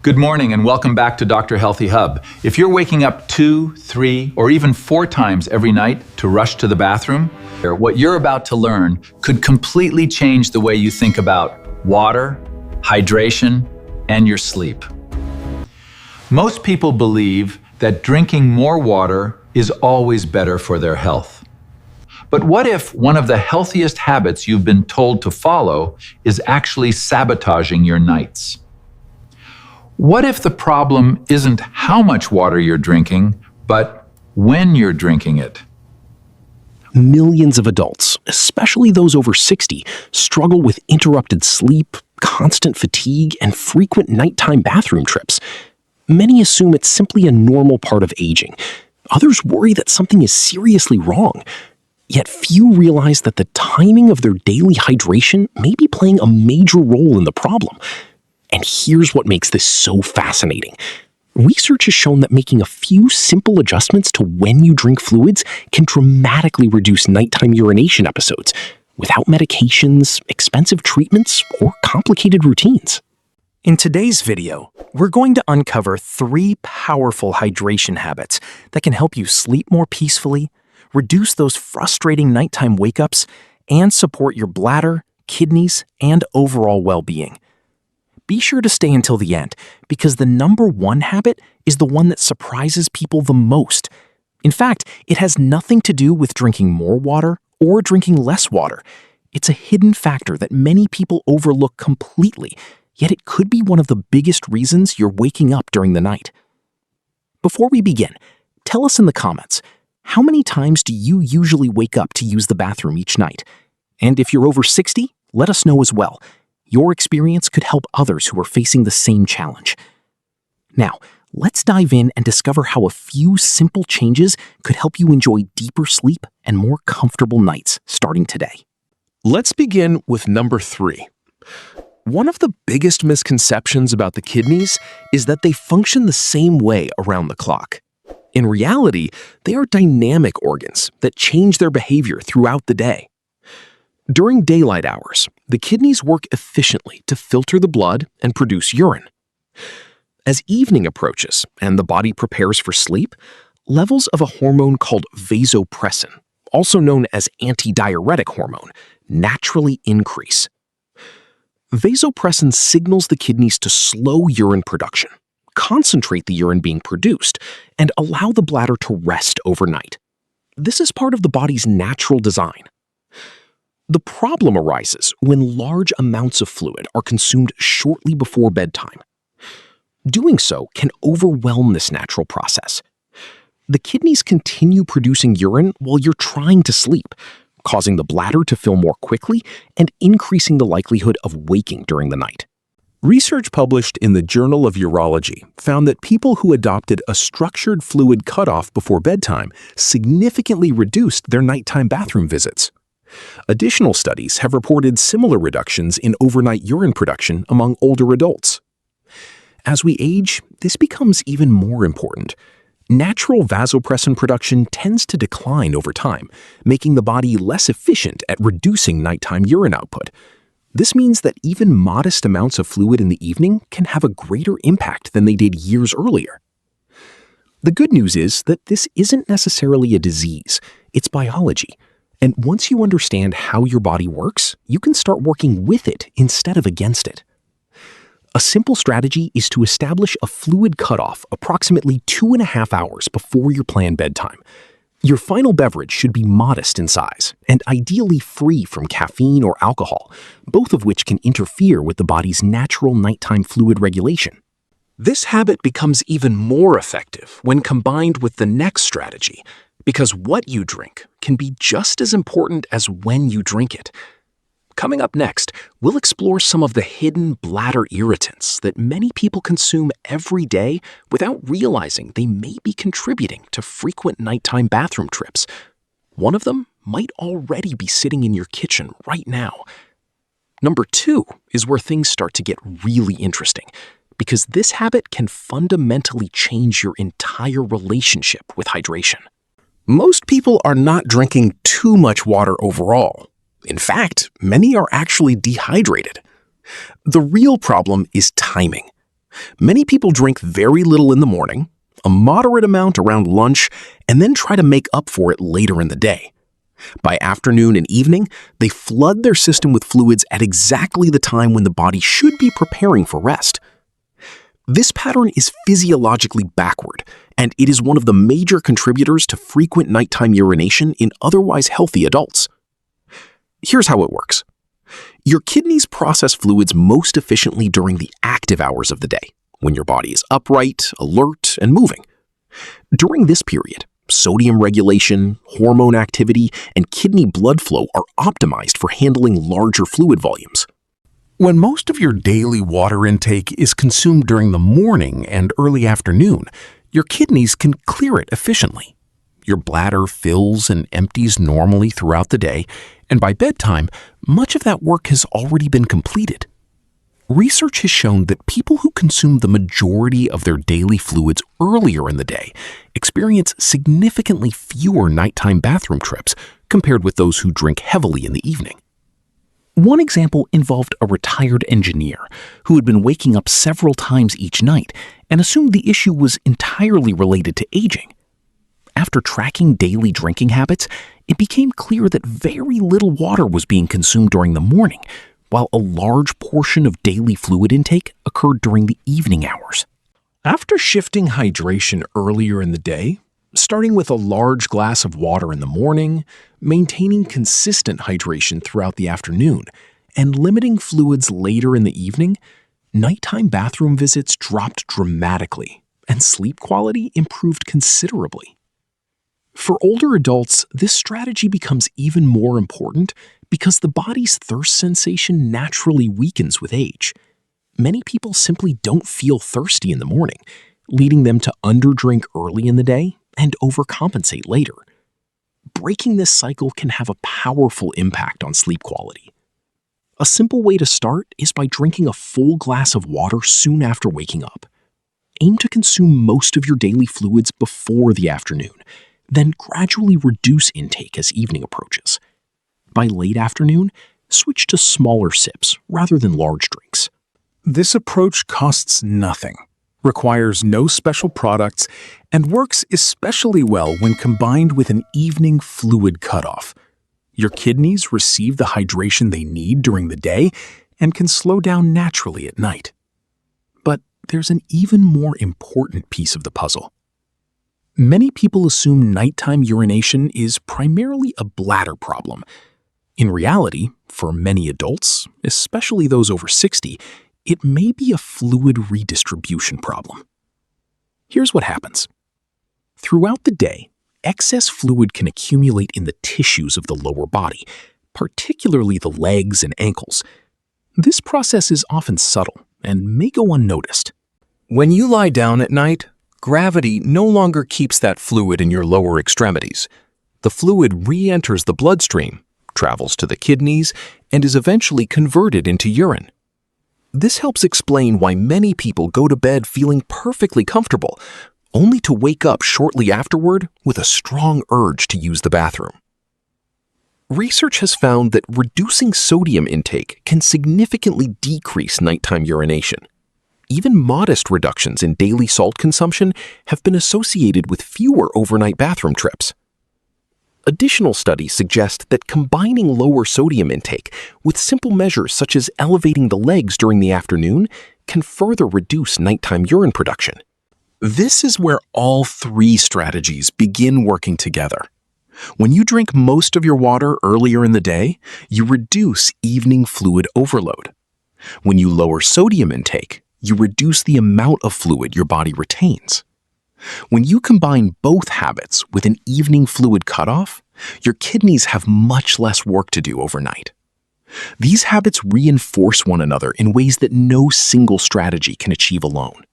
Good morning and welcome back to Dr. Healthy Hub. If you're waking up 2, 3, or even 4 times every night to rush to the bathroom, what you're about to learn could completely change the way you think about water, hydration, and your sleep. Most people believe that drinking more water is always better for their health. But what if one of the healthiest habits you've been told to follow is actually sabotaging your nights? What if the problem isn't how much water you're drinking, but when you're drinking it? Millions of adults, especially those over 60, struggle with interrupted sleep, constant fatigue, and frequent nighttime bathroom trips. Many assume it's simply a normal part of aging. Others worry that something is seriously wrong. Yet few realize that the timing of their daily hydration may be playing a major role in the problem. And here's what makes this so fascinating. Research has shown that making a few simple adjustments to when you drink fluids can dramatically reduce nighttime urination episodes without medications, expensive treatments, or complicated routines. In today's video, we're going to uncover 3 powerful hydration habits that can help you sleep more peacefully, reduce those frustrating nighttime wake-ups, and support your bladder, kidneys, and overall well-being. Be sure to stay until the end, because the number 1 habit is the one that surprises people the most. In fact, it has nothing to do with drinking more water or drinking less water. It's a hidden factor that many people overlook completely, yet it could be one of the biggest reasons you're waking up during the night. Before we begin, tell us in the comments, how many times do you usually wake up to use the bathroom each night? And if you're over 60, let us know as well. Your experience could help others who are facing the same challenge. Now, let's dive in and discover how a few simple changes could help you enjoy deeper sleep and more comfortable nights starting today. Let's begin with number 3. One of the biggest misconceptions about the kidneys is that they function the same way around the clock. In reality, they are dynamic organs that change their behavior throughout the day. During daylight hours, the kidneys work efficiently to filter the blood and produce urine. As evening approaches and the body prepares for sleep, levels of a hormone called vasopressin, also known as antidiuretic hormone, naturally increase. Vasopressin signals the kidneys to slow urine production, concentrate the urine being produced, and allow the bladder to rest overnight. This is part of the body's natural design. The problem arises when large amounts of fluid are consumed shortly before bedtime. Doing so can overwhelm this natural process. The kidneys continue producing urine while you're trying to sleep, causing the bladder to fill more quickly and increasing the likelihood of waking during the night. Research published in the Journal of Urology found that people who adopted a structured fluid cutoff before bedtime significantly reduced their nighttime bathroom visits. Additional studies have reported similar reductions in overnight urine production among older adults. As we age, this becomes even more important. Natural vasopressin production tends to decline over time, making the body less efficient at reducing nighttime urine output. This means that even modest amounts of fluid in the evening can have a greater impact than they did years earlier. The good news is that this isn't necessarily a disease, it's biology. And once you understand how your body works, you can start working with it instead of against it. A simple strategy is to establish a fluid cutoff approximately 2.5 hours before your planned bedtime. Your final beverage should be modest in size and ideally free from caffeine or alcohol, both of which can interfere with the body's natural nighttime fluid regulation. This habit becomes even more effective when combined with the next strategy, because what you drink can be just as important as when you drink it. Coming up next, we'll explore some of the hidden bladder irritants that many people consume every day without realizing they may be contributing to frequent nighttime bathroom trips. One of them might already be sitting in your kitchen right now. Number 2 is where things start to get really interesting, because this habit can fundamentally change your entire relationship with hydration. Most people are not drinking too much water overall. In fact, many are actually dehydrated. The real problem is timing. Many people drink very little in the morning, a moderate amount around lunch, and then try to make up for it later in the day. By afternoon and evening, they flood their system with fluids at exactly the time when the body should be preparing for rest. This pattern is physiologically backward, and it is one of the major contributors to frequent nighttime urination in otherwise healthy adults. Here's how it works. Your kidneys process fluids most efficiently during the active hours of the day, when your body is upright, alert, and moving. During this period, sodium regulation, hormone activity, and kidney blood flow are optimized for handling larger fluid volumes. When most of your daily water intake is consumed during the morning and early afternoon, your kidneys can clear it efficiently. Your bladder fills and empties normally throughout the day, and by bedtime, much of that work has already been completed. Research has shown that people who consume the majority of their daily fluids earlier in the day experience significantly fewer nighttime bathroom trips compared with those who drink heavily in the evening. One example involved a retired engineer who had been waking up several times each night and assumed the issue was entirely related to aging. After tracking daily drinking habits, it became clear that very little water was being consumed during the morning, while a large portion of daily fluid intake occurred during the evening hours. After shifting hydration earlier in the day, starting with a large glass of water in the morning, maintaining consistent hydration throughout the afternoon, and limiting fluids later in the evening, nighttime bathroom visits dropped dramatically, and sleep quality improved considerably. For older adults, this strategy becomes even more important because the body's thirst sensation naturally weakens with age. Many people simply don't feel thirsty in the morning, leading them to underdrink early in the day and overcompensate later. Breaking this cycle can have a powerful impact on sleep quality. A simple way to start is by drinking a full glass of water soon after waking up. Aim to consume most of your daily fluids before the afternoon, then gradually reduce intake as evening approaches. By late afternoon, switch to smaller sips rather than large drinks. This approach costs nothing, requires no special products, and works especially well when combined with an evening fluid cutoff. Your kidneys receive the hydration they need during the day and can slow down naturally at night. But there's an even more important piece of the puzzle. Many people assume nighttime urination is primarily a bladder problem. In reality, for many adults, especially those over 60, it may be a fluid redistribution problem. Here's what happens. Throughout the day, excess fluid can accumulate in the tissues of the lower body, particularly the legs and ankles. This process is often subtle and may go unnoticed. When you lie down at night, gravity no longer keeps that fluid in your lower extremities. The fluid re-enters the bloodstream, travels to the kidneys, and is eventually converted into urine. This helps explain why many people go to bed feeling perfectly comfortable, only to wake up shortly afterward with a strong urge to use the bathroom. Research has found that reducing sodium intake can significantly decrease nighttime urination. Even modest reductions in daily salt consumption have been associated with fewer overnight bathroom trips. Additional studies suggest that combining lower sodium intake with simple measures such as elevating the legs during the afternoon can further reduce nighttime urine production. This is where all three strategies begin working together. When you drink most of your water earlier in the day, you reduce evening fluid overload. When you lower sodium intake, you reduce the amount of fluid your body retains. When you combine both habits with an evening fluid cutoff, your kidneys have much less work to do overnight. These habits reinforce one another in ways that no single strategy can achieve alone.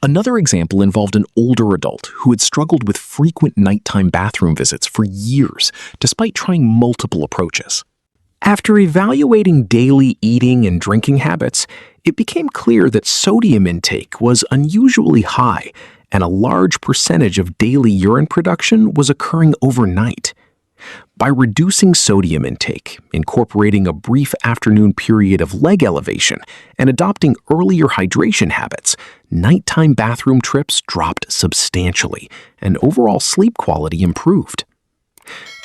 Another example involved an older adult who had struggled with frequent nighttime bathroom visits for years, despite trying multiple approaches. After evaluating daily eating and drinking habits, it became clear that sodium intake was unusually high, and a large percentage of daily urine production was occurring overnight. By reducing sodium intake, incorporating a brief afternoon period of leg elevation, and adopting earlier hydration habits, nighttime bathroom trips dropped substantially, and overall sleep quality improved.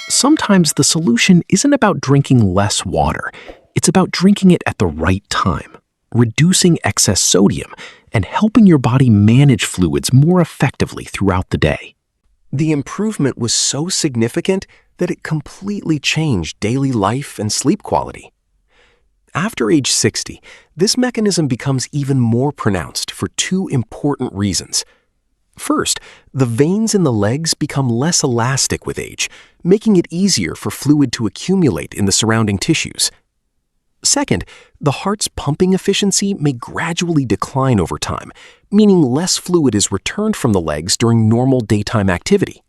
Sometimes the solution isn't about drinking less water, it's about drinking it at the right time, reducing excess sodium, and helping your body manage fluids more effectively throughout the day. The improvement was so significant that it completely changed daily life and sleep quality. After age 60, this mechanism becomes even more pronounced for two important reasons. First, the veins in the legs become less elastic with age, making it easier for fluid to accumulate in the surrounding tissues. Second, the heart's pumping efficiency may gradually decline over time, meaning less fluid is returned from the legs during normal daytime activity.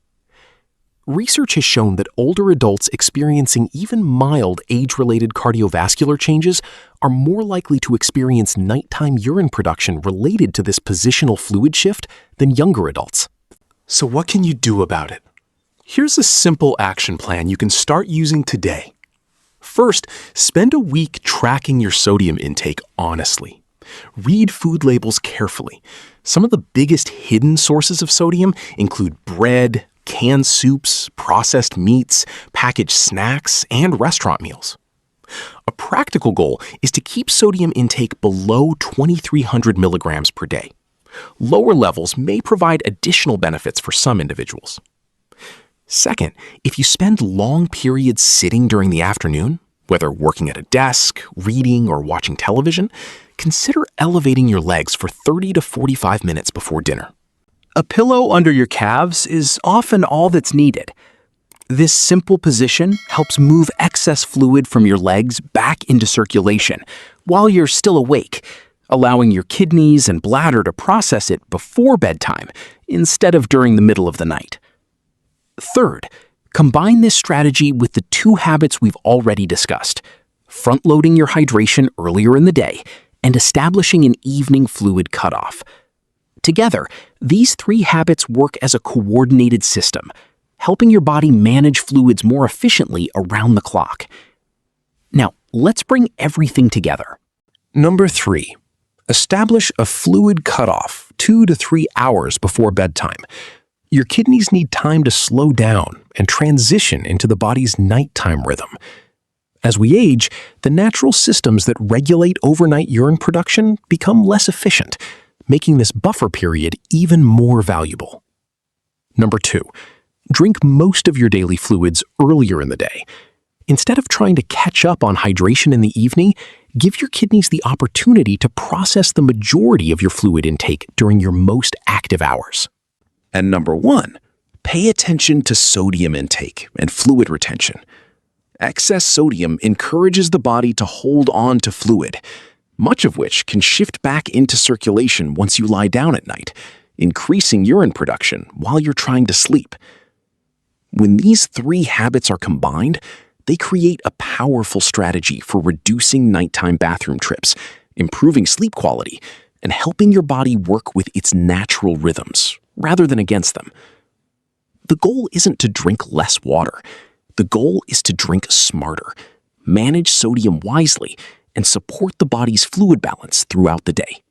Research has shown that older adults experiencing even mild age-related cardiovascular changes are more likely to experience nighttime urine production related to this positional fluid shift than younger adults. So what can you do about it? Here's a simple action plan you can start using today. First, spend a week tracking your sodium intake honestly. Read food labels carefully. Some of the biggest hidden sources of sodium include bread, canned soups, processed meats, packaged snacks, and restaurant meals. A practical goal is to keep sodium intake below 2,300 milligrams per day. Lower levels may provide additional benefits for some individuals. Second, if you spend long periods sitting during the afternoon, whether working at a desk, reading, or watching television, consider elevating your legs for 30 to 45 minutes before dinner. A pillow under your calves is often all that's needed. This simple position helps move excess fluid from your legs back into circulation while you're still awake, allowing your kidneys and bladder to process it before bedtime instead of during the middle of the night. Third, combine this strategy with the two habits we've already discussed: front-loading your hydration earlier in the day and establishing an evening fluid cutoff. Together, these three habits work as a coordinated system, helping your body manage fluids more efficiently around the clock. Now, let's bring everything together. Number 3. Establish a fluid cutoff 2 to 3 hours before bedtime. Your kidneys need time to slow down and transition into the body's nighttime rhythm. As we age, the natural systems that regulate overnight urine production become less efficient, making this buffer period even more valuable. Number 2. Drink most of your daily fluids earlier in the day. Instead of trying to catch up on hydration in the evening, give your kidneys the opportunity to process the majority of your fluid intake during your most active hours. And number 1, pay attention to sodium intake and fluid retention. Excess sodium encourages the body to hold on to fluid, much of which can shift back into circulation once you lie down at night, increasing urine production while you're trying to sleep. When these three habits are combined, they create a powerful strategy for reducing nighttime bathroom trips, improving sleep quality, and helping your body work with its natural rhythms, rather than against them. The goal isn't to drink less water. The goal is to drink smarter, manage sodium wisely, and support the body's fluid balance throughout the day.